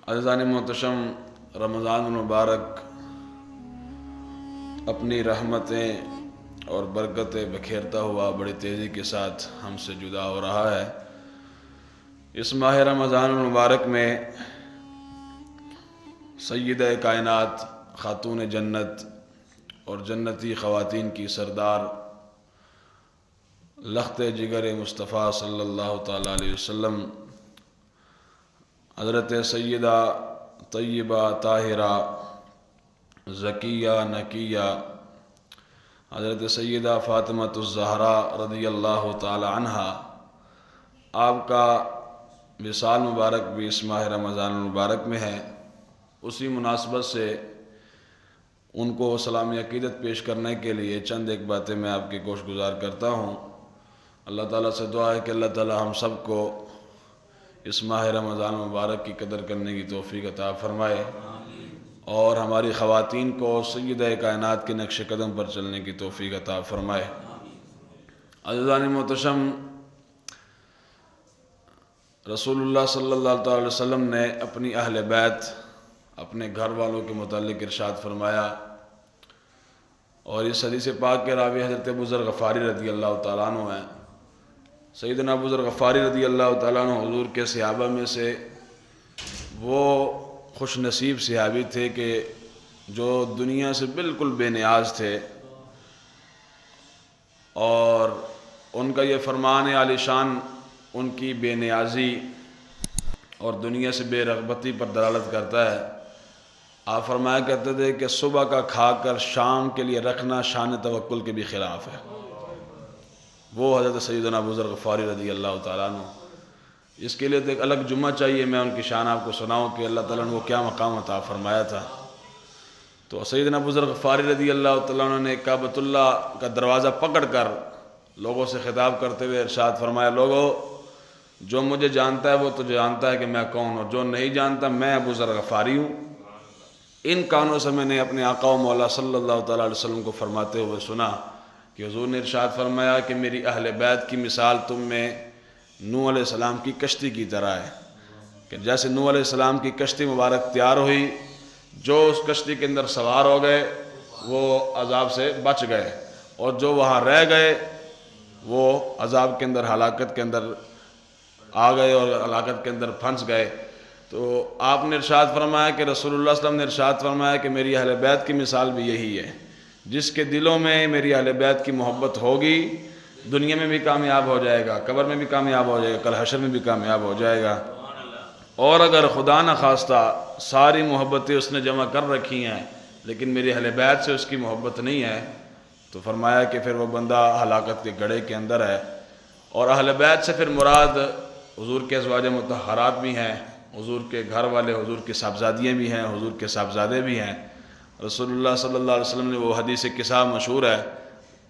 عزیزان محتشم، رمضان المبارک اپنی رحمتیں اور برکتیں بکھیرتا ہوا بڑی تیزی کے ساتھ ہم سے جدا ہو رہا ہے۔ اس ماہ رمضان المبارک میں سیدہ کائنات، خاتون جنت اور جنتی خواتین کی سردار لخت جگر مصطفیٰ صلی اللہ تعالیٰ علیہ وسلم حضرت سیدہ طیبہ طاہرہ زکیہ نقیہ حضرت سیدہ فاطمۃ الزہراء رضی اللہ تعالی عنہا، آپ کا وصال مبارک بھی اس ماہ رمضان المبارک میں ہے۔ اسی مناسبت سے ان کو سلامی عقیدت پیش کرنے کے لیے چند ایک باتیں میں آپ کی گوش گزار کرتا ہوں۔ اللہ تعالیٰ سے دعا ہے کہ اللہ تعالیٰ ہم سب کو اس ماہ رمضان المبارک کی قدر کرنے کی توفیق عطا فرمائے اور ہماری خواتین کو سیدہ کائنات کے نقش قدم پر چلنے کی توفیق عطا فرمائے۔ عزیزان محتشم، رسول اللہ صلی اللہ علیہ وسلم نے اپنی اہل بیت، اپنے گھر والوں کے متعلق ارشاد فرمایا، اور اس حدیث پاک کے راوی حضرت ابو ذر غفاری رضی اللہ تعالیٰ عنہ ہیں۔ سیدنا ابو ذر غفاری رضی اللہ تعالیٰ عنہ حضور کے صحابہ میں سے وہ خوش نصیب صحابی تھے کہ جو دنیا سے بالکل بے نیاز تھے، اور ان کا یہ فرمان عالی شان ان کی بے نیازی اور دنیا سے بے رغبتی پر دلالت کرتا ہے۔ آپ فرمایا کرتے تھے کہ صبح کا کھا کر شام کے لیے رکھنا شان توکل کے بھی خلاف ہے۔ وہ حضرت سیدنا ابو ذر غفاری رضی اللہ تعالیٰ عنہ، اس کے لیے تو ایک الگ جمعہ چاہیے، میں ان کی شان آپ کو سناؤں کہ اللہ تعالیٰ نے وہ کیا مقام عطا فرمایا تھا۔ تو سیدنا ابو ذر غفاری رضی اللہ تعالیٰ عنہ نے کعبۃ اللہ کا دروازہ پکڑ کر لوگوں سے خطاب کرتے ہوئے ارشاد فرمایا، لوگو، جو مجھے جانتا ہے وہ تو جانتا ہے کہ میں کون ہوں، جو نہیں جانتا میں ابو ذر غفاری ہوں۔ ان کانوں سے میں نے اپنے آقا و مولا صلی اللہ تعالیٰ علیہ وسلم کو فرماتے ہوئے سنا کہ حضور نے ارشاد فرمایا کہ میری اہل بیت کی مثال تم میں نوح علیہ السلام کی کشتی کی طرح ہے، کہ جیسے نوح علیہ السلام کی کشتی مبارک تیار ہوئی، جو اس کشتی کے اندر سوار ہو گئے وہ عذاب سے بچ گئے، اور جو وہاں رہ گئے وہ عذاب کے اندر، ہلاکت کے اندر آ گئے اور ہلاکت کے اندر پھنس گئے۔ تو آپ نے ارشاد فرمایا کہ رسول اللہ صلی اللہ علیہ وسلم نے ارشاد فرمایا کہ میری اہل بیت کی مثال بھی یہی ہے، جس کے دلوں میں میری اہل بیت کی محبت ہوگی دنیا میں بھی کامیاب ہو جائے گا، قبر میں بھی کامیاب ہو جائے گا، کل حشر میں بھی کامیاب ہو جائے گا۔ اور اگر خدا نخواستہ ساری محبتیں اس نے جمع کر رکھی ہیں لیکن میری اہل بیت سے اس کی محبت نہیں ہے، تو فرمایا کہ پھر وہ بندہ ہلاکت کے گڑھے کے اندر ہے۔ اور اہل بیت سے پھر مراد حضور کے ازواج مطہرات بھی ہیں، حضور کے گھر والے، حضور کی صاحبزادیاں بھی ہیں، حضور کے صاحبزادے بھی ہیں۔ رسول اللہ صلی اللہ علیہ وسلم نے وہ حدیث قصہ مشہور ہے،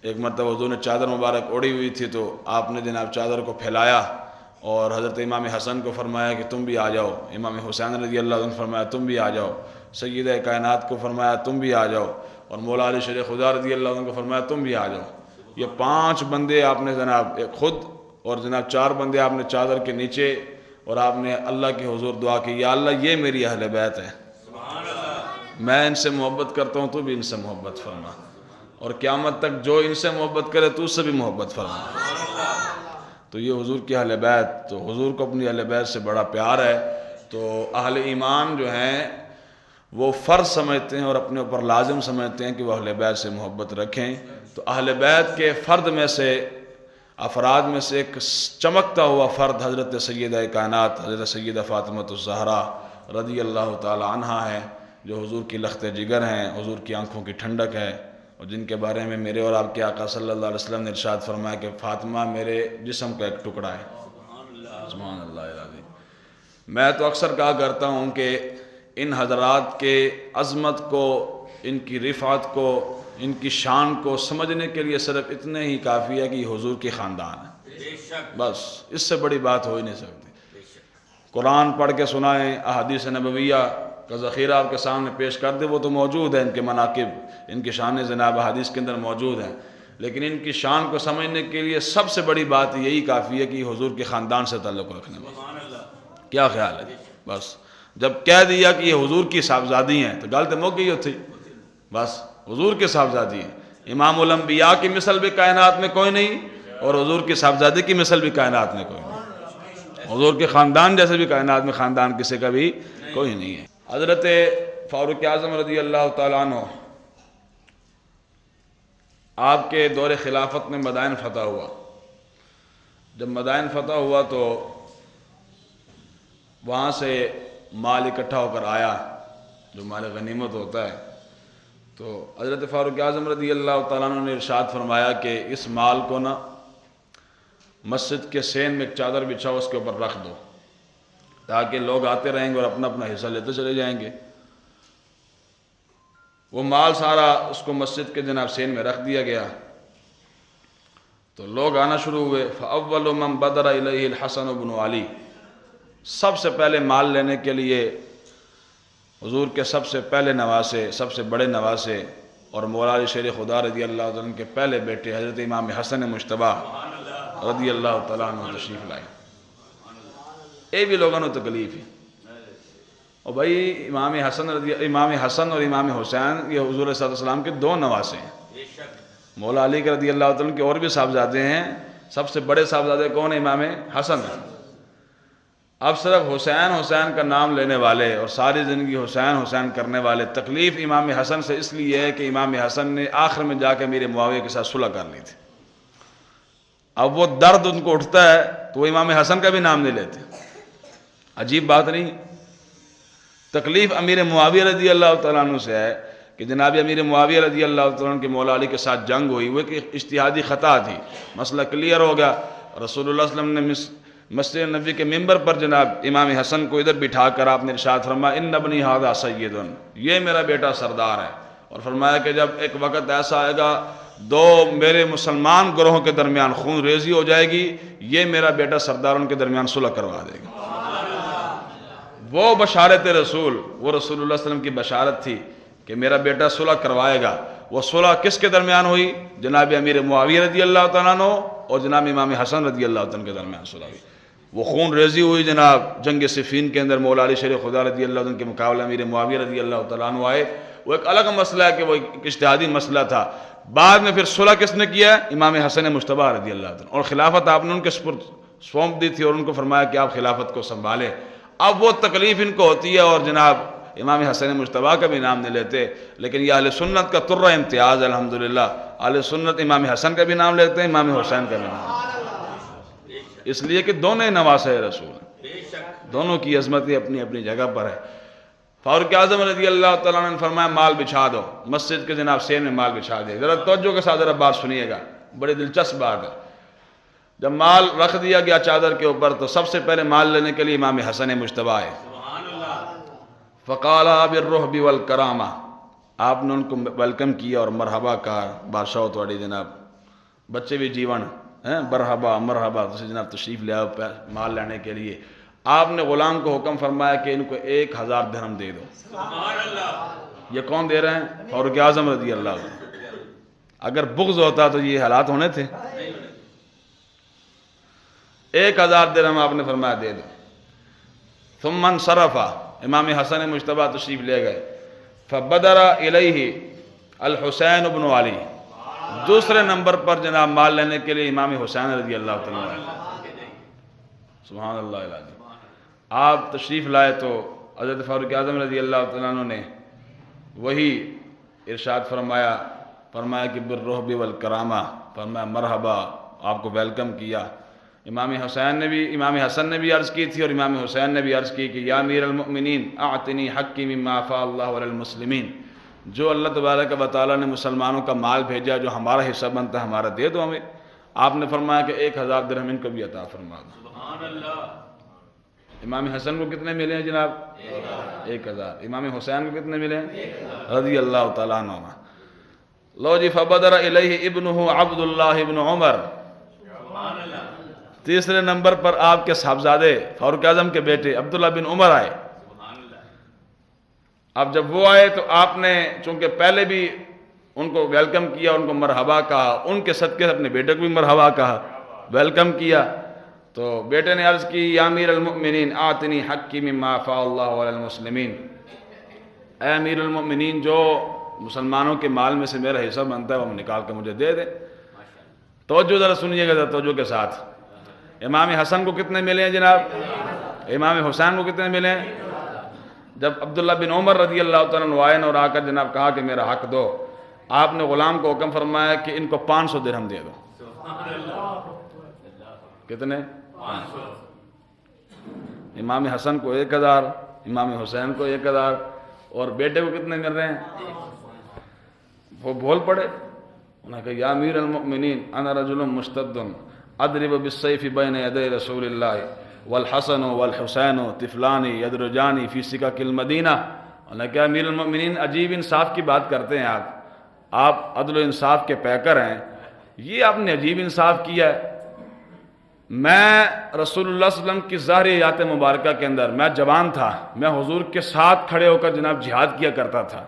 ایک مرتبہ حضور نے چادر مبارک اوڑھی ہوئی تھی تو آپ نے جناب چادر کو پھیلایا اور حضرت امام حسن کو فرمایا کہ تم بھی آ جاؤ، امام حسین رضی اللہ عنہ نے فرمایا تم بھی آ جاؤ، سیدہ کائنات کو فرمایا تم بھی آ جاؤ، اور مولا علی شیر خدا رضی اللہ عنہ کو فرمایا تم بھی آ جاؤ۔ یہ 5 بندے آپ نے جناب، ایک خود اور جناب 4 بندے آپ نے چادر کے نیچے، اور آپ نے اللہ کے حضور دعا کی، یا اللہ یہ میری اہل بیت ہے، میں ان سے محبت کرتا ہوں، تو بھی ان سے محبت فرما، اور قیامت تک جو ان سے محبت کرے تو اس سے بھی محبت فرما۔ تو یہ حضور کی اہل بیت، تو حضور کو اپنی اہل بیت سے بڑا پیار ہے۔ تو اہل ایمان جو ہیں وہ فرض سمجھتے ہیں اور اپنے اوپر لازم سمجھتے ہیں کہ وہ اہل بیت سے محبت رکھیں۔ تو اہل بیت کے فرد میں سے، افراد میں سے ایک چمکتا ہوا فرد حضرت سیدہ کائنات حضرت سیدہ فاطمۃ الزہراء رضی اللہ تعالی عنہا ہے، جو حضور کی لخت جگر ہیں، حضور کی آنکھوں کی ٹھنڈک ہے، اور جن کے بارے میں میرے اور آپ کے آقا صلی اللہ علیہ وسلم نے ارشاد فرمایا کہ فاطمہ میرے جسم کا ایک ٹکڑا ہے۔ سبحان اللہ العظیم۔ میں تو اکثر کہا کرتا ہوں کہ ان حضرات کے عظمت کو، ان کی رفعت کو، ان کی شان کو سمجھنے کے لیے صرف اتنے ہی کافی ہے کہ یہ حضور کی خاندان ہے، بس اس سے بڑی بات ہو ہی نہیں سکتی۔ قرآن پڑھ کے سنائیں، احادیث نبویہ کا ذخیرہ آپ کے سامنے پیش کر دے، وہ تو موجود ہے، ان کے مناقب، ان کی شان جناب حدیث کے اندر موجود ہیں، لیکن ان کی شان کو سمجھنے کے لیے سب سے بڑی بات یہی کافی ہے کہ حضور کے خاندان سے تعلق رکھنے والا۔ کیا خیال ہے؟ بس جب کہہ دیا کہ یہ حضور کی صاحبزادی ہیں تو گل تو مک گئی ہوتی، بس حضور کی صاحبزادی ہیں. امام الانبیاء کی مثل بھی کائنات میں کوئی نہیں اور حضور کی صاحبزادی کی مثل بھی کائنات میں کوئی نہیں. حضور کے خاندان جیسے بھی کائنات میں خاندان کسی کا بھی کوئی نہیں ہے. حضرت فاروق اعظم رضی اللہ تعالیٰ عنہ آپ کے دور خلافت میں مدائن فتح ہوا. جب مدائن فتح ہوا تو وہاں سے مال اکٹھا ہو کر آیا جو مال غنیمت ہوتا ہے. تو حضرت فاروق اعظم رضی اللہ تعالیٰ عنہ نے ارشاد فرمایا کہ اس مال کو نا مسجد کے سین میں ایک چادر بچھاؤ، اس کے اوپر رکھ دو تاکہ لوگ آتے رہیں گے اور اپنا اپنا حصہ لیتے چلے جائیں گے. وہ مال سارا اس کو مسجد کے جناب سین میں رکھ دیا گیا. تو لوگ آنا شروع ہوئے. فاول من بدر الیہ الحسن بن علی، سب سے پہلے مال لینے کے لیے حضور کے سب سے پہلے نواسے، سب سے بڑے نواسے اور مولا علی شیر خدا رضی اللہ عنہ کے پہلے بیٹے حضرت امام حسن مجتبیٰ رضی اللہ تعالیٰ عنہ تشریف لائے. یہ بھی لوگوں نے تکلیف ہے. اور بھائی امام حسن اور امام حسین یہ حضور صلی اللہ علیہ وسلم کے دو نواسے ہیں. مولا علی کے رضی اللہ عنہ کے اور بھی صاحبزادے ہیں، سب سے بڑے صاحبزادے کون ہیں؟ امام حسن. اب صرف حسین کا نام لینے والے اور ساری زندگی حسین کرنے والے، تکلیف امام حسن سے اس لیے ہے کہ امام حسن نے آخر میں جا کے میرے معاویہ کے ساتھ صلح کر لی تھی. اب وہ درد ان کو اٹھتا ہے تو وہ امام حسن کا بھی نام نہیں لیتے. عجیب بات نہیں؟ تکلیف امیر معاویہ رضی اللہ تعالیٰ عنہ سے ہے کہ جناب امیر معاویہ رضی اللہ تعالیٰ عنہ کے مولا علی کے ساتھ جنگ ہوئی، وہ ایک اجتہادی خطا تھی، مسئلہ کلیئر ہو گیا. رسول اللہ صلی اللہ علیہ وسلم نے مسجد نبی کے ممبر پر جناب امام حسن کو ادھر بٹھا کر آپ نے ارشاد فرمایا ان ابنی ھذا سید، یہ میرا بیٹا سردار ہے. اور فرمایا کہ جب ایک وقت ایسا آئے گا دو میرے مسلمان گروہوں کے درمیان خون ریزی ہو جائے گی، یہ میرا بیٹا سردار ان کے درمیان صلح کروا دے گا. وہ بشارت رسول، وہ رسول اللہ صلی اللہ علیہ وسلم کی بشارت تھی کہ میرا بیٹا صلح کروائے گا. وہ صلح کس کے درمیان ہوئی؟ جناب امیر معاویہ رضی اللہ تعالیٰ عنہ اور جناب امام حسن رضی اللہ عنہ کے درمیان صلح ہوئی. وہ خون ریزی ہوئی جناب جنگ صفین کے اندر. مولا علی شیر خدا رضی اللہ عنہ کے مقابلہ امیر معاویہ رضی اللہ تعالیٰ عنہ آئے. وہ ایک الگ مسئلہ ہے کہ وہ ایک اجتہادی مسئلہ تھا. بعد میں پھر صلح کس نے کیا؟ امام حسن مجتبیٰ رضی اللہ عنہ. اور خلافت آپ نے ان کے سپرد سونپ دی تھی اور ان کو فرمایا کہ آپ خلافت کو سنبھالیں. اب وہ تکلیف ان کو ہوتی ہے اور جناب امام حسن مجتبیٰ کا بھی نام نہیں لیتے. لیکن یہ اہل سنت کا ترہ امتیاز الحمدللہ، اہل سنت امام حسن کا بھی نام لیتے ہیں، امام حسین کا بھی نام، اس لیے کہ دونوں نواسے رسول ہیں، دونوں کی عظمت اپنی اپنی جگہ پر ہے. فاروق اعظم رضی اللہ تعالیٰ عنہ نے فرمایا مال بچھا دو، مسجد کے جناب سین میں مال بچھا دے. ذرا توجہ کے ساتھ ذرا بات سنیے گا، بڑی دلچسپ بات ہے. جب مال رکھ دیا گیا چادر کے اوپر تو سب سے پہلے مال لینے کے لیے امام حسن مجتبیٰ آئے. فقال بالرحب والکرامہ، آپ نے ان کو ویلکم کیا اور مرحبا کہا. بادشاہ تھوڑی جناب بچے بھی جیون مرحبا مرحبا جناب تشریف لے آؤ مال لینے کے لیے. آپ نے غلام کو حکم فرمایا کہ ان کو 1000 درہم دے دو. یہ کون دے رہے ہیں؟ فاروق اعظم رضی اللہ عنہ. اگر بغض ہوتا تو یہ حالات ہونے تھے. 1000 درہم آپ نے فرمایا دے دو. ثم انصرف، امام حسن مجتبیٰ تشریف لے گئے. فبدر الیہ الحسین بن علی، دوسرے نمبر پر جناب مال لینے کے لیے امام حسین رضی اللہ تعالیٰ عنہ. سبحان اللہ العظیم. آپ تشریف لائے تو حضرت فاروق اعظم رضی اللہ تعالیٰ عنہ نے وہی ارشاد فرمایا کہ بالرحب والکرامہ، فرمایا مرحبا، آپ کو ویلکم کیا. امام حسن نے بھی عرض کی تھی اور امام حسین نے بھی عرض کی کہ یا امیر المؤمنین اعطنی حقی مما افاء اللہ علی المسلمین، جو اللہ تبارک و تعالیٰ نے مسلمانوں کا مال بھیجا جو ہمارا حصہ بنتا ہے ہمارا دے دو ہمیں. آپ نے فرمایا کہ 1000 درہم ان کو بھی عطا فرما دو. سبحان اللہ. امام حسن کو کتنے ملے ہیں جناب؟ 1000. امام حسین کو کتنے ملے ہیں؟ رضی اللہ تعالیٰ عنہ. لو جی فبدر الیہ ابنہ عبداللہ ابن عمر، تیسرے نمبر پر آپ کے صاحبزادے فاروق اعظم کے بیٹے عبداللہ بن عمر آئے. اب جب وہ آئے تو آپ نے چونکہ پہلے بھی ان کو ویلکم کیا، ان کو مرحبا کہا، ان کے صدقے اپنے بیٹے کو بھی مرحبا کہا، ویلکم کیا. تو بیٹے نے عرض کی یا امیر المؤمنین آتنی حقی مما افاء اللہ علی المسلمین، اے امیر المؤمنین جو مسلمانوں کے مال میں سے میرا حصہ بنتا ہے وہ نکال کے مجھے دے دے۔ توجہ ذرا سنیے گا ذرا توجہ کے ساتھ۔ امام حسن کو کتنے ملے ہیں جناب؟ امام حسین کو کتنے ملے ہیں؟ جب عبداللہ بن عمر رضی اللہ تعالیٰ عنہ آئے اور آ کر جناب کہا کہ میرا حق دو، آپ نے غلام کو حکم فرمایا کہ ان کو 500 درہم دے دو۔ کتنے؟ 500۔ امام حسن کو 1000، امام حسین کو 1000، اور بیٹے کو کتنے مل رہے ہیں؟ وہ بول پڑے، انہوں نے کہا یا امیر المؤمنین انا رجل مشتد اضرب بالسیف بین یدی رسول اللہ والحسن والحسین طفلان یدرجان فی سکک المدینہ۔ انہوں نے کہا امیر المؤمنین عجیب انصاف کی بات کرتے ہیں آپ عدل و انصاف کے پیکر ہیں، یہ آپ نے عجیب انصاف کیا ہے۔ میں رسول اللہ صلی اللہ علیہ وسلم کی ظاہری حیات مبارکہ کے اندر میں جوان تھا، میں حضور کے ساتھ کھڑے ہو کر جناب جہاد کیا کرتا تھا،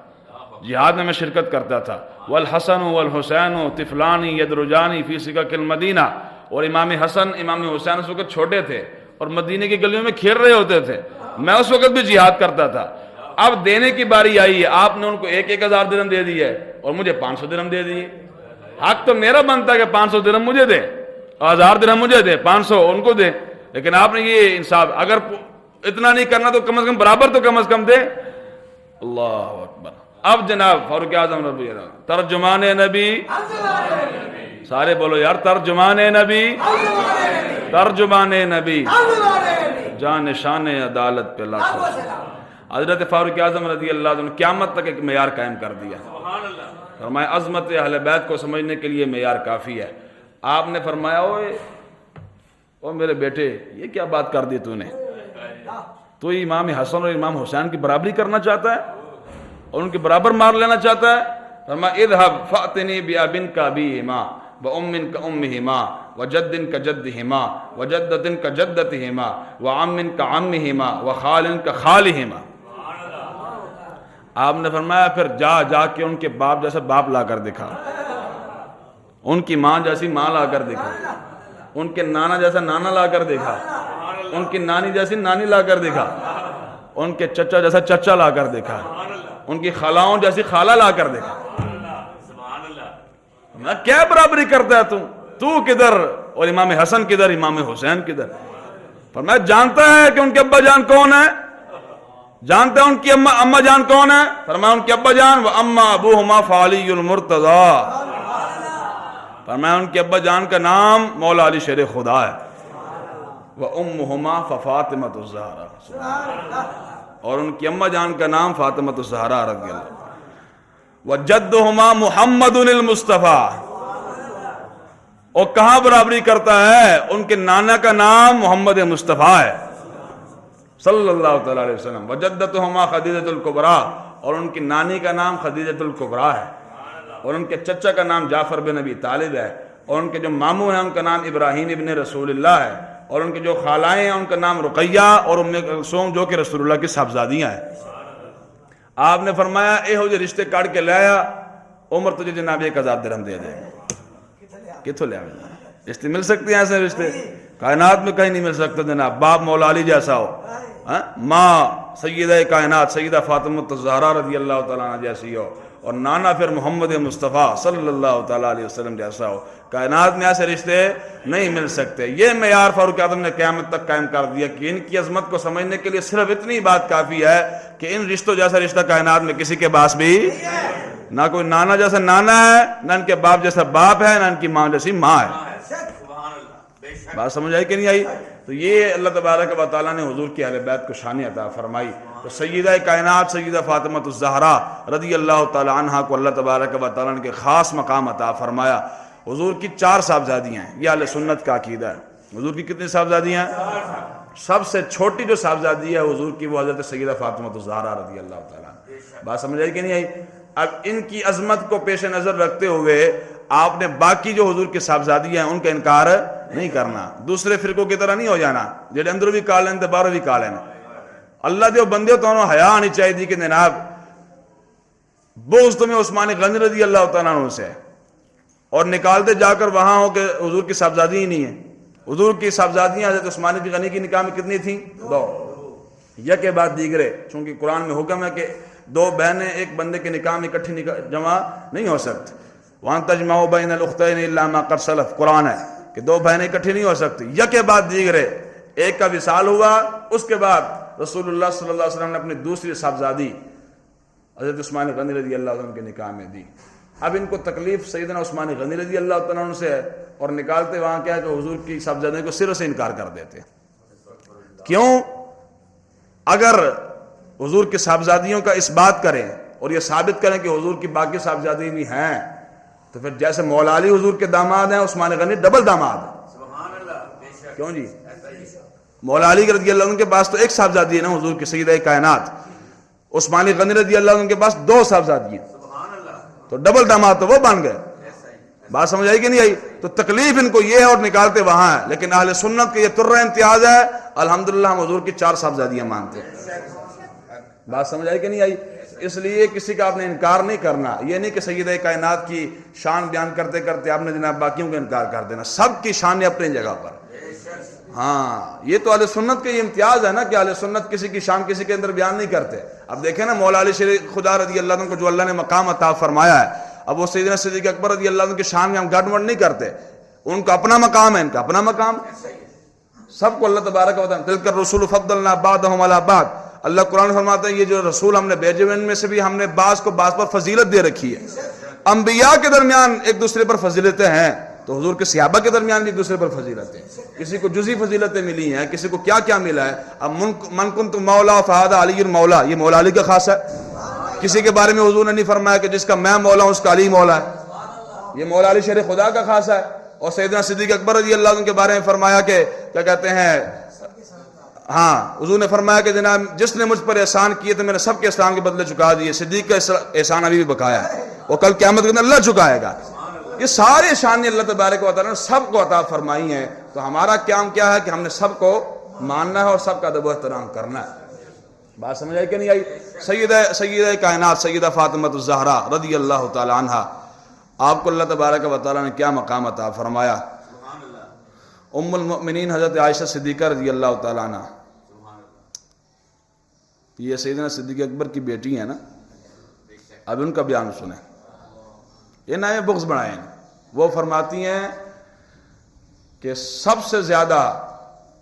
جہاد میں شرکت کرتا تھا۔ والحسن والحسین طفلان یدرجان فی سکک المدینہ، اور امام حسن امام حسین اس وقت چھوٹے تھے اور مدینے کی گلیوں میں کھیل رہے ہوتے تھے، میں اس وقت بھی جہاد کرتا تھا۔ اب دینے کی باری آئی ہے، آپ نے ان کو 1000 درہم دے دی ہے اور مجھے 500 درہم دے دیے۔ حق تو میرا بنتا ہے کہ 500 درہم مجھے دے، 1000 درہم مجھے دے، 500 ان کو دے، لیکن آپ نے یہ انصاف، اگر اتنا نہیں کرنا تو کم از کم برابر تو کم از کم دے۔ اللہ اکبر۔ اب جناب فاروق اعظم رضی اللہ عنہ ترجمان نبی، سارے بولو یار ترجمان نبی، ترجمان نبی، جان شان عدالت پہ لاکھوں۔ حضرت فاروق اعظم رضی اللہ عنہ قیامت تک ایک معیار قائم کر دیا۔ فرمایا عظمت اہل بیت کو سمجھنے کے لیے معیار کافی ہے۔ آپ نے فرمایا او میرے بیٹے یہ کیا بات کر دی تو نے، تو امام حسن اور امام حسین کی برابری کرنا چاہتا ہے اور ان کے برابر مار لینا چاہتا ہے؟ فرمایا اذهب فأتنی بأبنک ابیہما وأمنک امہما وجدنک جدہما وجدتنک جدتہما وعمنک عمہما وخالنک خالہما۔ آپ نے فرمایا پھر جا کے ان کے باپ جیسا باپ لا کر دکھا، ان کی ماں جیسی ماں لا کر دکھا، ان کے نانا جیسا نانا لا کر دکھا، ان کی نانی جیسی نانی لا کر دکھا، ان کے چچا جیسا چچا لا کر دکھا، ان کی خالاؤں جیسی خالہ لا کر دکھا۔ میں کیا برابری کرتا ہے تو کدھر اور امام حسن کدھر، امام حسین کدھر؟ فرمایا جانتا ہے کہ ان کے ابا جان کون ہے؟ جانتا ہے ان کی اماں جان کون ہے؟ فرمایا ان کے ابا جان وَأَمَّا أَبُوهُمَا فَعَلِيُّ الْمُرْتَضَىٰ، فرمایا ان کے ابا جان کا نام مولا علی شیر خدا ہے، وَأُمُّهُمَا فَفَاطِمَةُ الزَّہْرَا، اور ان کی اماں جان کا نام فاطمۃ الزہرا رضی اللہ عنہا، وَجَدُّهُمَا مُحَمَّدٌ الْمُصْطَفَىٰ، اور کہاں برابری کرتا ہے؟ ان کے نانا کا نام محمد مصطفیٰ ہے صلی اللہ تعالیٰ علیہ وسلم، وَجَدَّتُهُمَا خَدِیجَةُ الْکُبْریٰ، اور ان کی نانی کا نام خدیجۃ الکبریٰ ہے، اور ان کے چچا کا نام جعفر بن ابی طالب ہے، اور ان کے جو ماموں ہیں ان کا نام ابراہیم ابن رسول اللہ ہے، اور ان کے جو خالائیں ہیں ان کا نام رقیہ اور ام کلثوم جو کہ رسول اللہ کی صاحبزادیاں ہیں۔ آپ نے فرمایا اے ہو جو رشتے کاٹ کے لے آیا، عمر تجھے جناب 1000 درہم دے دے۔ کتوں لے آیا؟ رشتے مل سکتے ہیں ایسے رشتے؟ کائنات میں کہیں نہیں مل سکتا جناب۔ باپ مولا علی جیسا ہو، ماں سیدہ کائنات سیدہ فاطمۃ الزہرا رضی اللہ تعالیٰ عنہ جیسی ہو، اور نانا پھر محمد مصطفیٰ صلی اللہ تعالیٰ علیہ وسلم جیسا ہو، کائنات میں ایسے رشتے نہیں مل سکتے۔ یہ معیار فاروق اعظم نے قیامت تک قائم کر دیا کہ ان کی عظمت کو سمجھنے کے لیے صرف اتنی بات کافی ہے کہ ان رشتوں جیسا رشتہ کائنات میں کسی کے پاس بھی نہ کوئی نانا جیسا نانا ہے، نہ ان کے باپ جیسا باپ ہے، نہ ان کی ماں جیسی ماں ہے۔ بات سمجھ آئی کہ نہیں آئی؟ تو یہ اللہ تبارک و تعالیٰ نے حضور کی اہل بیت کو شان عطا فرمائی۔ تو سیدہ کائنات سیدہ فاطمۃ الزہرا رضی اللہ تعالیٰ عنہا کو اللہ تبارک و تعالیٰ نے کے خاص مقام عطا فرمایا۔ حضور کی 4 صاحبزادیاں ہیں، یہ اہل سنت کا عقیدہ ہے۔ حضور کی کتنی صاحبزادیاں ہیں؟ سب سے چھوٹی جو صاحبزادی ہے حضور کی وہ حضرت سیدہ فاطمۃ الزہرا رضی اللہ تعالیٰ عنہ۔ بات سمجھ آئی کہ نہیں آئی؟ اب ان کی عظمت کو پیش نظر رکھتے ہوئے آپ نے باقی جو حضور کے صاحبزادی ہیں ان کا انکار نہیں کرنا، دوسرے فرقوں کی طرح نہیں ہو جانا جڑے اندروں بھی کال ہیں تے باہروں بھی کال ہیں۔ اللہ دے بندے تو انہوں حیا آنی چاہیے دی کہ جناب بغض تمہیں عثمان غنی رضی اللہ تعالیٰ عنہ سے، اور نکالتے جا کر وہاں ہو کہ حضور کی صاحبزادی ہی نہیں ہے، حضور کی صاحبزادیاں حضرت عثمان بن غنی کی نکاح میں کتنی تھیں؟ 2، یک کے بعد دیگرے، چونکہ قرآن میں حکم ہے کہ 2 بہنیں ایک بندے کے نکاح میں اکٹھی جمع نہیں ہو سکتی. وَأَن تَجْمَعُوا بَيْنَ الْأُخْتَيْنِ إِلَّا مَا قَدْ سَلَفَ، قرآن ہے کہ 2 بہنیں اکٹھی نہیں ہو سکتی. یک کے بعد دیگرے، ایک کا وصال ہوا، اس کے بعد رسول اللہ صلی اللہ علیہ وسلم نے اپنی دوسری صاحبزادی حضرت عثمان غنی رضی اللہ عنہ کے نکاح میں دی. اب ان کو تکلیف سیدنا عثمان غنی رضی اللہ تعالیٰ عنہ سے ہے، اور نکالتے وہاں کیا ہے کہ حضور کی صاحبزادی کو سر سے انکار کر دیتے. کیوں؟ اگر حضور کی صاحبزادیوں کا اس بات کریں اور یہ ثابت کریں کہ حضور کی باقی صاحبزادی بھی ہیں، تو پھر جیسے مولا علی حضور کے داماد ہیں، عثمان غنی ڈبل داماد ہیں. کیوں جی؟ مولا علی رضی اللہ عنہ کے پاس تو ایک صاحبزادی ہے نا حضور کی سیدہ کائنات، عثمان غنی رضی اللہ عنہ کے پاس 2 صاحبزادی ہیں، تو ڈبل داماد تو وہ بن گئے. بات سمجھ آئی کہ نہیں آئی؟ تو تکلیف ان کو یہ ہے اور نکالتے وہاں ہے. لیکن اہل سنت کے یہ ترہ امتیاز ہے، الحمدللہ ہم حضور کی 4 صاحبزادیاں مانتے ہیں. بات سمجھ آئی کہ نہیں آئی؟ اس لیے کسی کا آپ نے انکار نہیں کرنا. یہ نہیں کہ سیدہ کائنات کی شان بیان کرتے کرتے آپ نے جناب باقیوں کا انکار کر دینا. سب کی شان اپنی جگہ پر. ہاں، یہ تو اہل سنت کے یہ امتیاز ہے نا کہ اہل سنت کسی کی شان کسی کے اندر بیان نہیں کرتے. اب دیکھیں نا مولا علی شیر خدا رضی اللہ عنہ کو جو اللہ نے مقام عطا فرمایا ہے، اب وہ سیدنا صدیق اکبر رضی اللہ عنہ کی شان میں ہم گڑ مڑ نہیں کرتے. ان کا اپنا مقام ہے، ان کا اپنا مقام. سب کو اللہ تبارک و تعالیٰ تلک الرسول فضلنا بعضهم علی بعض. اللہ قرآن فرماتا ہے یہ جو رسول ہم نے بھیجے ہوئے ان میں سے بھی ہم نے بعض کو بعض پر فضیلت دے رکھی ہے. انبیاء کے درمیان ایک دوسرے پر فضیلتیں ہیں، تو حضور کے صحابہ کے درمیان بھی ایک دوسرے پر فضیلتیں. کسی کو جزئی فضیلتیں ملی ہیں، کسی کو کیا کیا ملا ہے. اب من کنت مولا فہذا علی مولا، یہ مولا علی کا خاص ہے. کسی کے بارے میں حضور نے نہیں فرمایا کہ جس کا میں مولا ہوں اس کا علی مولا ہے. یہ مولا علی شیر خدا کا خاص ہے. اور سیدنا صدیق اکبر رضی اللہ عنہ کے بارے میں فرمایا کہ کیا کہتے ہیں، ہاں حضور نے فرمایا کہ جناب جس نے مجھ پر احسان کیے تو میں نے سب کے احسان کے بدلے چکا دیے. صدیق کا احسان ابھی بھی بقایا ہے، وہ کل قیامت کے دن اللہ چکائے گا. یہ سارے شان اللہ تبارک و تعالیٰ نے سب کو عطا فرمائی ہیں. تو ہمارا کام کیا ہے کہ ہم نے سب کو ماننا ہے اور سب کا ادب و احترام کرنا ہے. بات سمجھ آئی کہ نہیں آئی؟ سیدہ کائنات سیدہ فاطمہ الزہرا رضی اللہ تعالی عنہا، آپ کو اللہ تبارک و تعالیٰ نے کیا مقام عطا فرمایا. ام المؤمنین حضرت عائشہ صدیقہ رضی اللہ تعالی عنہ، یہ سیدنا صدیق اکبر کی بیٹی ہیں نا. اب ان کا بیان سنیں، یہ نئے بغض بنائیں. وہ فرماتی ہیں کہ سب سے زیادہ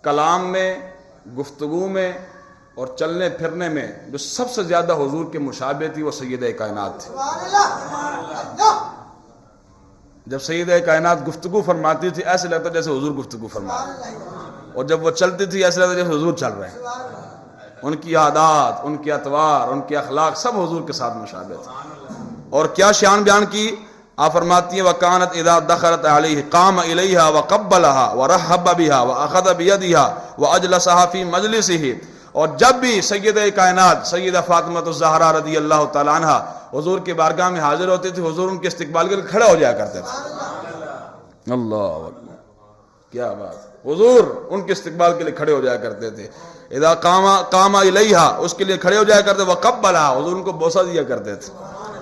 کلام میں، گفتگو میں اور چلنے پھرنے میں جو سب سے زیادہ حضور کے مشابہ تھی وہ سیدہ کائنات تھی. جب سیدہ کائنات گفتگو فرماتی تھی ایسے لگتا جیسے حضور گفتگو فرما رہے ہیں، اور جب وہ چلتی تھی ایسے لگتا جیسے حضور چل رہے ہیں. ان کی عادات، ان کے اطوار، ان کے اخلاق سب حضور کے ساتھ مشابہ تھے. اور کیا شان بیان کی. آپ فرماتی ہیں وَكَانَتْ إِذَا دَخَلَتْ عَلَيْهِ قَامَ إِلَيْهَا وَقَبَّلَهَا وَرَحَّبَ بِهَا وَأَخَذَ بِيَدِهَا وَأَجْلَسَهَا فِي مَجْلِسِهِ. اور جب بھی سیدہ کائنات سیدہ فاطمہ الزہرا رضی اللہ تعالی عنہا حضور کی بارگاہ میں حاضر ہوتے تھے، حضور ان کے استقبال کے لیے کھڑا ہو جایا کرتے تھے. اللہ اکبر، کیا بات. حضور ان کے استقبال کے لیے کھڑے ہو جایا کرتے تھے. اذا قام الیہا، اس کے لیے کھڑے ہو جایا کرتے. وقبلها، حضور ان کو بوسہ دیا کرتے تھے،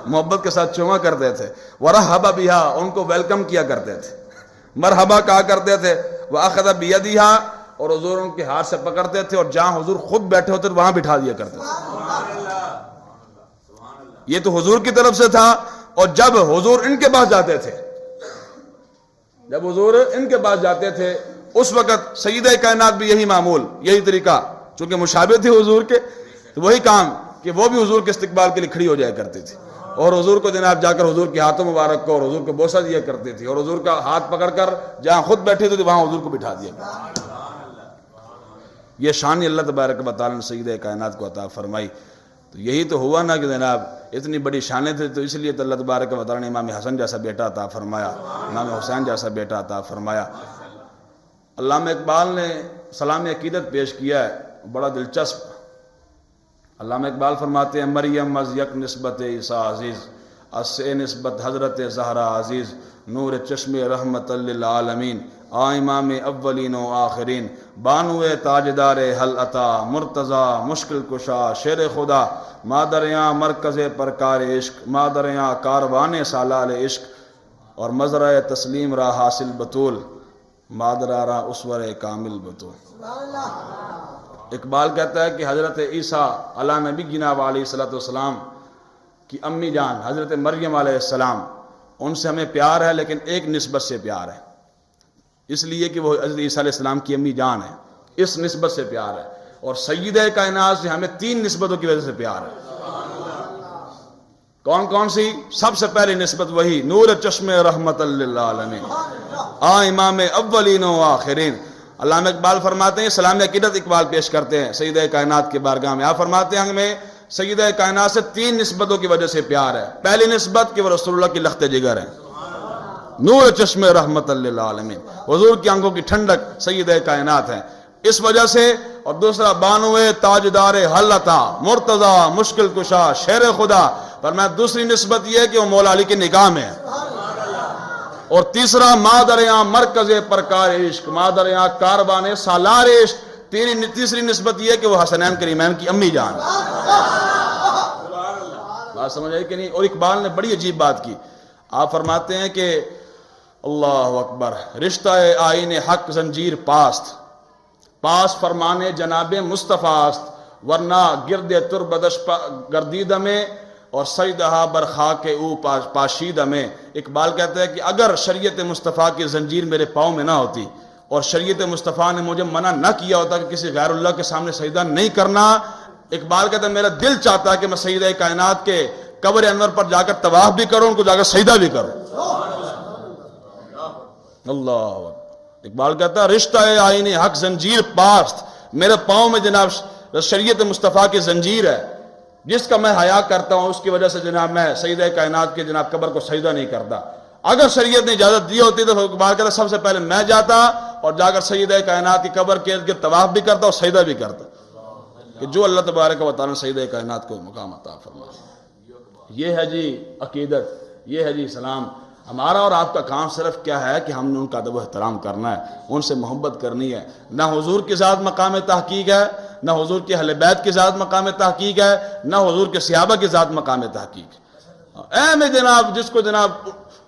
محبت کے ساتھ چوما کرتے تھے. ورحب بہا، ان کو ویلکم کیا کرتے تھے، مرحبا کہا کرتے تھے. واخذ بیدہا، اور حضور ان کے ہاتھ سے پکڑتے تھے اور جہاں حضور خود بیٹھے ہوتے وہاں بٹھا دیا کرتے تھے. یہ تو حضور کی طرف سے تھا. اور جب حضور ان کے پاس جاتے تھے، جب حضور ان کے پاس جاتے تھے اس وقت سیدہ کائنات بھی یہی معمول، یہی طریقہ، چونکہ مشابہ تھے حضور کے، تو وہی کام کہ وہ بھی حضور کے استقبال کے لیے کھڑی ہو جایا کرتی تھی. اور حضور کو جناب جا کر حضور کے ہاتھوں مبارک کو اور حضور کو بوسہ دیا کرتی تھی. اور حضور کا ہاتھ پکڑ کر جہاں خود بیٹھے تھے وہاں حضور کو بٹھا دیا کرتی تھی. یہ شان اللہ تبارک و تعالیٰ نے سیدہ کائنات کو عطا فرمائی. تو یہی تو ہوا نا کہ جناب اتنی بڑی شانیں تھے، تو اس لیے تو اللہ تبارک و تعالیٰ نے امام حسن جیسا بیٹا عطا فرمایا، امام حسین جیسا بیٹا عطا فرمایا. علامہ اقبال نے سلام عقیدت پیش کیا ہے، بڑا دلچسپ. علامہ اقبال فرماتے ہیں مریم از یک نسبت عیسیٰ عزیز، اس سے نسبت حضرت زہرا عزیز، نور چشم رحمت للعالمین، آ امام اولین و آخرین، بانو تاجدار حل عطا، مرتضی مشکل کشا شیر خدا، مادریاں مرکز پرکار عشق، مادریاں کاروان سالار عشق، اور مزرع تسلیم را حاصل بطول. مادرارا اسور کامل بتو. اقبال کہتا ہے کہ حضرت عیسیٰ علی نبی جناب علیہ الصلوۃ والسلام کی امی جان حضرت مریم علیہ السلام، ان سے ہمیں پیار ہے لیکن ایک نسبت سے پیار ہے، اس لیے کہ وہ حضرت عیسیٰ علیہ السلام کی امی جان ہے، اس نسبت سے پیار ہے. اور سیدہ کائنات سے ہمیں 3 نسبتوں کی وجہ سے پیار ہے. کون کون سی؟ سب سے پہلی نسبت وہی نور چشم رحمت للعالمین، امام اولین و آخرین. علامہ اقبال فرماتے ہیں، سلام عقیدت اقبال پیش کرتے ہیں سیدہ کائنات کے بارگاہ میں. آپ فرماتے ہیں ہمیں سیدہ کائنات سے 3 نسبتوں کی وجہ سے پیار ہے. پہلی نسبت کہ وہ رسول اللہ کی لخت جگر ہے، نور چشم رحمت للعالمین، حضور کی آنکھوں کی ٹھنڈک سیدہ کائنات ہے، اس وجہ سے. اور دوسرا بانوے تاجدار حلتا مرتضی مشکل کشا شیر خدا. پر میں دوسری نسبت یہ ہے کہ وہ مولا علی کی نگاہ میں ہے. اور تیسرا مادریاں مرکز پرکار عشق، مادریاں کاروان سالار عشق. تیسری نسبت یہ ہے کہ وہ حسنین کریمین کی امی جان. بات سمجھ آئی کہ نہیں؟ اور اقبال نے بڑی عجیب بات کی. آپ فرماتے ہیں کہ اللہ اکبر، رشتہ آئین حق زنجیر پاست، پاس فرمانے جناب مصطفیٰ است، ورنہ گرد تربدش گردید میں اور سجدہ برخا کے او پاشید میں. اقبال کہتا ہے کہ اگر شریعت مصطفیٰ کی زنجیر میرے پاؤں میں نہ ہوتی اور شریعت مصطفیٰ نے مجھے منع نہ کیا ہوتا کہ کسی غیر اللہ کے سامنے سجدہ نہیں کرنا، اقبال کہتا ہے میرا دل چاہتا ہے کہ میں سیدہ کائنات کے قبر انور پر جا کر طواف بھی کروں، ان کو جا کر سجدہ بھی کروں. اللہ اقبال کہتا ہے رشتہ آئین حق زنجیر پاست، میرے پاؤں میں جناب شریعت مصطفیٰ کی زنجیر ہے، جس کا میں حیا کرتا ہوں اس کی وجہ سے جناب میں سیدہ کائنات کے جناب قبر کو سجدہ نہیں کرتا. اگر شریعت نے اجازت دی ہوتی تو اقبال کہتا سب سے پہلے میں جاتا اور جا کر سیدہ کائنات کی قبر کے ارد گرد طواف بھی کرتا اور سجدہ بھی کرتا، کہ جو اللہ تبارک و تعالیٰ نے سیدہ کائنات کو مقام عطا فرمایا. یہ ہے جی عقیدت، یہ ہے جی اسلام. ہمارا اور آپ کا کام صرف کیا ہے کہ ہم نے ان کا ادب و احترام کرنا ہے، ان سے محبت کرنی ہے. نہ حضور کی ذات مقام تحقیق ہے، نہ حضور کے اہل بیت کی ذات مقام تحقیق ہے، نہ حضور کے صحابہ کی ذات مقام تحقیق. میں جناب جس کو جناب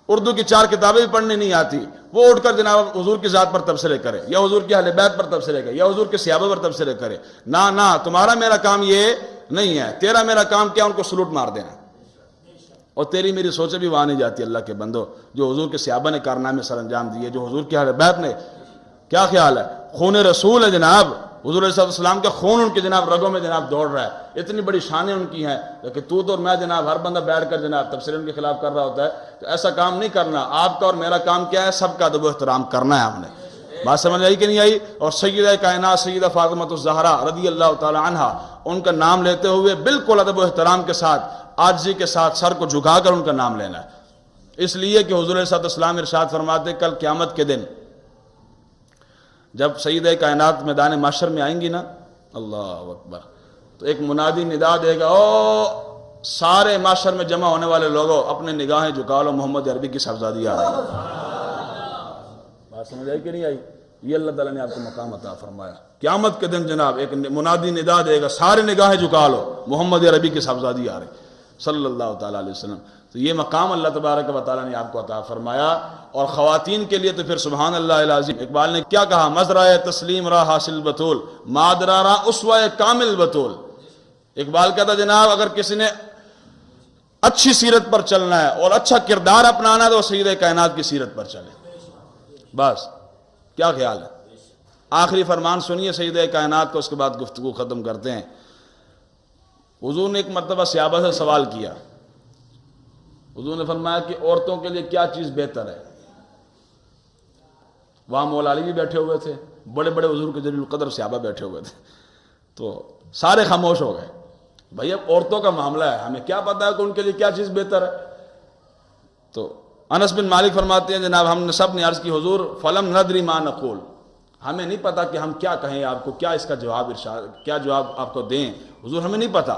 اردو کی 4 کتابیں بھی پڑھنے نہیں آتی، وہ اٹھ کر جناب حضور کی ذات پر تبصرے کرے یا حضور کے اہل بیت پر تبصرے کرے یا حضور کے صحابہ پر تبصرے کرے. نہ تمہارا میرا کام یہ نہیں ہے. تیرا میرا کام کیا؟ ان کو سلوٹ مار دینا. اور تیری میری سوچیں بھی وہاں نہیں جاتی اللہ کے بندو. جو حضور کے صحابہ نے کارنامے سر انجام دیے، جو حضور کے اہل بیت نے، کیا خیال ہے؟ خون رسول ہے جناب، حضور علیہ السلام کا خون ان کے جناب رگوں میں جناب دوڑ رہا ہے. اتنی بڑی شانیں ان کی ہیں، لیکن تو اور میں جناب ہر بندہ بیٹھ کر جناب تفسیر ان کے خلاف کر رہا ہوتا ہے. تو ایسا کام نہیں کرنا. آپ کا اور میرا کام کیا ہے؟ سب کا ادب و احترام کرنا ہے. ہم نے بات سمجھ آئی کہ نہیں آئی؟ اور سیدہ کائنات سیدہ فاطمہ الزہرا رضی اللہ تعالی عنہا، ان کا نام لیتے ہوئے بالکل ادب و احترام کے ساتھ، عاجزی کے ساتھ سر کو جھکا کر ان کا نام لینا ہے. اس لیے کہ حضور علیہ السلام ارشاد فرماتے کل قیامت کے دن جب سیدہ کائنات میدان محشر میں آئیں گی نا، اللہ اکبر، تو ایک منادی ندا دے گا، او سارے محشر میں جمع ہونے والے لوگوں اپنے نگاہیں جھکا لو، محمد عربی کی صاحبزادی آ رہی ہے. بات سمجھ آئی کہ نہیں آئی؟ یہ اللہ تعالیٰ نے آپ کو مقام عطا فرمایا. قیامت کے دن جناب ایک منادی ندا دے گا، سارے نگاہیں جھکا لو، محمد عربی کی صاحبزادی آ رہی صلی اللہ تعالیٰ علیہ وسلم. تو یہ مقام اللہ تبارک و تعالیٰ نے آپ کو عطا فرمایا. اور خواتین کے لیے تو پھر سبحان اللہ العظیم. اقبال نے کیا کہا؟ مزرعہ تسلیم را حاصل بطول، مادرا را اسوہ کامل بطول. اقبال کہتا جناب اگر کسی نے اچھی سیرت پر چلنا ہے اور اچھا کردار اپنانا ہے تو وہ سیدہ کائنات کی سیرت پر چلے. بس کیا خیال ہے؟ آخری فرمان سنیے سیدہ کائنات کو، اس کے بعد گفتگو ختم کرتے ہیں. حضور نے ایک مرتبہ صحابہ سے سوال کیا. حضور نے فرمایا کہ عورتوں کے لیے کیا چیز بہتر ہے؟ وہاں مولا علی بھی بیٹھے ہوئے تھے، بڑے بڑے حضور کے جلیل القدر صحابہ بیٹھے ہوئے تھے. تو سارے خاموش ہو گئے. بھئی اب عورتوں کا معاملہ ہے، ہمیں کیا پتا ہے کہ ان کے لیے کیا چیز بہتر ہے؟ تو انس بن مالک فرماتے ہیں جناب ہم نے سب نے عرض کی حضور فلم ندری ما نقول، ہمیں نہیں پتا کہ ہم کیا کہیں آپ کو، کیا اس کا جواب ارشاد، کیا جواب آپ کو دیں. حضور ہمیں نہیں پتا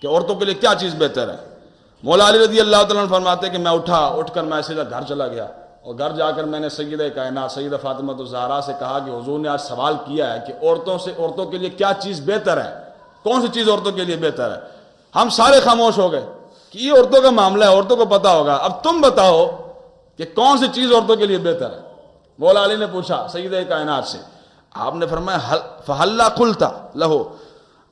کہ عورتوں کے لیے کیا چیز بہتر ہے. مولا علی رضی اللہ تعالیٰ عنہ فرماتے ہیں کہ میں اٹھ کر میں سیدھا گھر چلا گیا، اور گھر جا کر میں نے سیدہ کائنات سیدہ فاطمہ الزہرا سے کہا کہ حضور نے آج سوال کیا ہے کہ عورتوں کے لیے کیا چیز بہتر ہے، کون سی چیز عورتوں کے لیے بہتر ہے. ہم سارے خاموش ہو گئے کہ یہ عورتوں کا معاملہ ہے، عورتوں کو پتا ہوگا. اب تم بتاؤ کہ کون سی چیز عورتوں کے لیے بہتر ہے. مولا علی نے پوچھا سیدہ کائنات سے، آپ نے فرمایا فہلا قلتا لہو،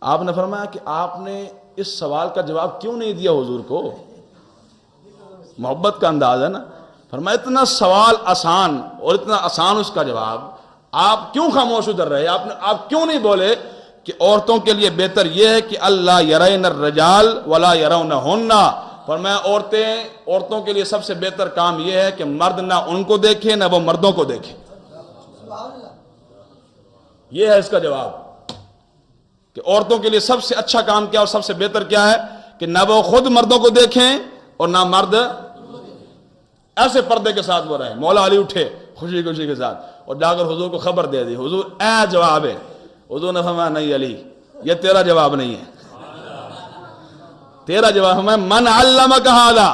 آپ نے فرمایا کہ آپ نے اس سوال کا جواب کیوں نہیں دیا حضور کو؟ محبت کا انداز ہے نا. فرمایا اتنا سوال آسان اور اتنا آسان اس کا جواب، آپ کیوں خاموش ادھر رہے؟ آپ کیوں نہیں بولے کہ عورتوں کے لیے بہتر یہ ہے کہ اللہ یرین الرجال ولا یرونہن. فرمایا عورتوں کے لیے سب سے بہتر کام یہ ہے کہ مرد نہ ان کو دیکھے نہ وہ مردوں کو دیکھے. یہ ہے اس کا جواب کہ عورتوں کے لیے سب سے اچھا کام کیا اور سب سے بہتر کیا ہے کہ نہ وہ خود مردوں کو دیکھیں اور نہ مرد ایسے پردے کے ساتھ وہ رہے. مولا علی اٹھے خوشی خوشی کے ساتھ اور جا کر حضور کو خبر دے دی، حضور اے جواب ہے. حضور نے فرمایا نہیں علی، یہ تیرا جواب نہیں ہے، تیرا جواب ہے من علمک ھذا.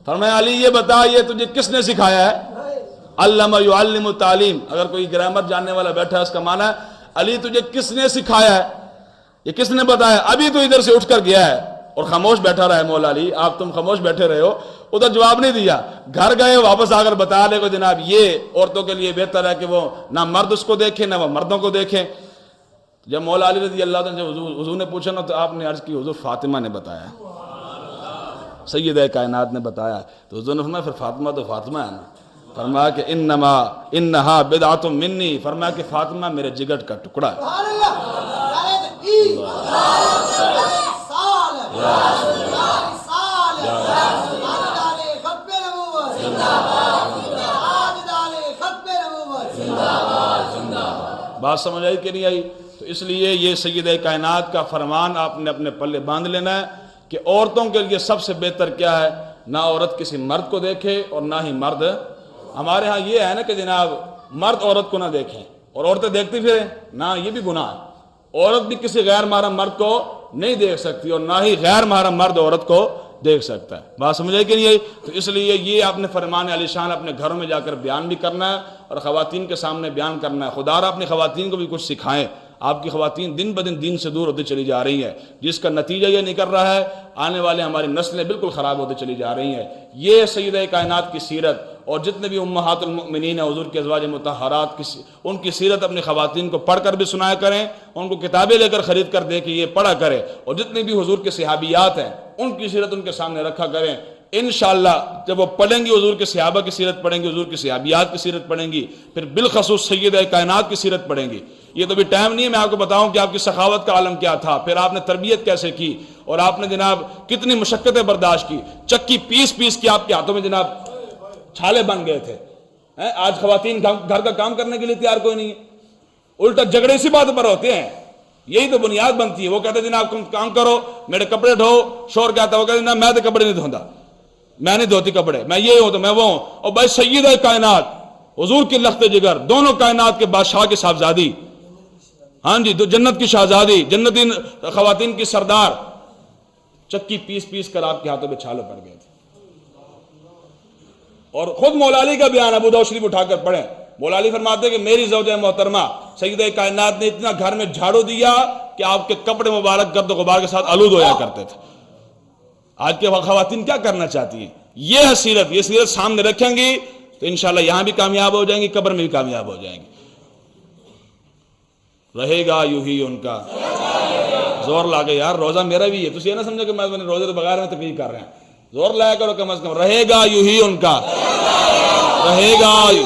فرمایا علی یہ بتا یہ تجھے کس نے سکھایا ہے؟ علم یعلم تعلیم. اگر کوئی گرامر جاننے والا بیٹھا ہے اس کا معنی ہے علی تجھے کس نے سکھایا ہے، یہ کس نے بتایا؟ ابھی تو ادھر سے اٹھ کر گیا ہے اور خاموش بیٹھا رہا ہے مولا علی. تم خاموش بیٹھے رہے ہو، ادھر جواب نہیں دیا، گھر گئے واپس آ کر بتا دے کو جناب یہ عورتوں کے لیے بہتر ہے کہ وہ نہ مرد اس کو دیکھیں نہ وہ مردوں کو دیکھیں. جب مولا علی رضی اللہ عنہ حضور نے پوچھا نا تو آپ نے عرض کی حضور فاطمہ نے بتایا، سیدہ کائنات نے بتایا. تو حضور نے فرمایا پھر فاطمہ تو فاطمہ ہے نا. فرمایا کہ انہا بدعۃ منی، فرمایا کہ فاطمہ میرے جگر کا ٹکڑا ہے. بات سمجھ آئی کہ نہیں آئی؟ تو اس لیے یہ سیدہ کائنات کا فرمان آپ نے اپنے پلے باندھ لینا ہے کہ عورتوں کے لیے سب سے بہتر کیا ہے، نہ عورت کسی مرد کو دیکھے اور نہ ہی مرد. ہمارے ہاں یہ ہے نا کہ جناب مرد عورت کو نہ دیکھیں اور عورتیں دیکھتی پھریں، نہ یہ بھی گناہ ہے. عورت بھی کسی غیر محرم مرد کو نہیں دیکھ سکتی اور نہ ہی غیر محرم مرد عورت کو دیکھ سکتا ہے. بات سمجھ آئی کہ نہیں آئی؟ تو اس لیے یہ آپ نے فرمان علی شان اپنے گھروں میں جا کر بیان بھی کرنا ہے اور خواتین کے سامنے بیان کرنا ہے. خدا را اپنی خواتین کو بھی کچھ سکھائیں. آپ کی خواتین دن بدن دین سے دور ہوتی چلی جا رہی ہیں، جس کا نتیجہ یہ نکل رہا ہے آنے والے ہماری نسلیں بالکل خراب ہوتی چلی جا رہی ہیں. یہ سیدہ کائنات کی سیرت اور جتنے بھی امہات المؤمنین ہیں حضور کے ازواج مطہرات کی ان کی سیرت اپنی خواتین کو پڑھ کر بھی سنایا کریں، ان کو کتابیں لے کر خرید کر دے کہ یہ پڑھا کرے. اور جتنے بھی حضور کے صحابیات ہیں ان کی سیرت ان کے سامنے رکھا کریں. انشاءاللہ جب وہ پڑھیں گی حضور کے صحابہ کی سیرت پڑھیں گی، حضور کے صحابیات کی سیرت پڑھیں گی، پھر بالخصوص سیدہ کائنات کی سیرت پڑھیں گی. یہ تو بھی ٹائم نہیں ہے میں آپ کو بتاؤں کہ آپ کی سخاوت کا عالم کیا تھا، پھر آپ نے تربیت کیسے کی اور آپ نے جناب کتنی مشقتیں برداشت کی. چکی پیس پیس کے آپ کے ہاتھوں میں جناب چھالے بن گئے تھے. آج خواتین گھر کا کام کرنے کے لیے تیار کوئی نہیں ہے، الٹا جھگڑے اسی بات پر ہوتے ہیں. یہی تو بنیاد بنتی ہے. وہ کہتے ہیں جناب تم کام کرو میرے کپڑے دھو. شور کہتا ہے وہ کہتے ہیں میں تو کپڑے نہیں دھوندا، میں نہیں دھوتی کپڑے، میں یہ ہوں تو میں وہ ہوں. اور بھائی سیدہ کائنات حضور کی لخت جگر، دونوں کائنات کے بادشاہ کی صاحبزادی، ہاں جی تو جنت کی شہزادی، جنتی خواتین کی سردار، چکی پیس پیس کر آپ کے ہاتھوں پہ چھالے پڑ گئے تھے. اور خود مولا علی کا بیان ابو داؤد شریف اٹھا کر پڑھیں. مولا علی فرماتے ہیں کہ میری زوجہ محترمہ سیدہ کائنات نے اتنا گھر میں جھاڑو دیا کہ آپ کے کپڑے مبارک گرد و غبار کے ساتھ آلود ہویا کرتے تھے. آج کے خواتین کیا کرنا چاہتی ہیں؟ یہ ہے سیرت. یہ سیرت سامنے رکھیں گی تو انشاءاللہ یہاں بھی کامیاب ہو جائیں گی، قبر میں بھی کامیاب ہو جائیں گی. رہے گا یوں ہی ان کا. زور لا کے یار روزہ میرا بھی ہے، تو یہ نہ سمجھو کہ میں روزے تو بغیر میں تقریر کر رہے ہیں. زور لایا کرو کم از کم. رہے گا یوں ہی ان کا، رہے گا یوں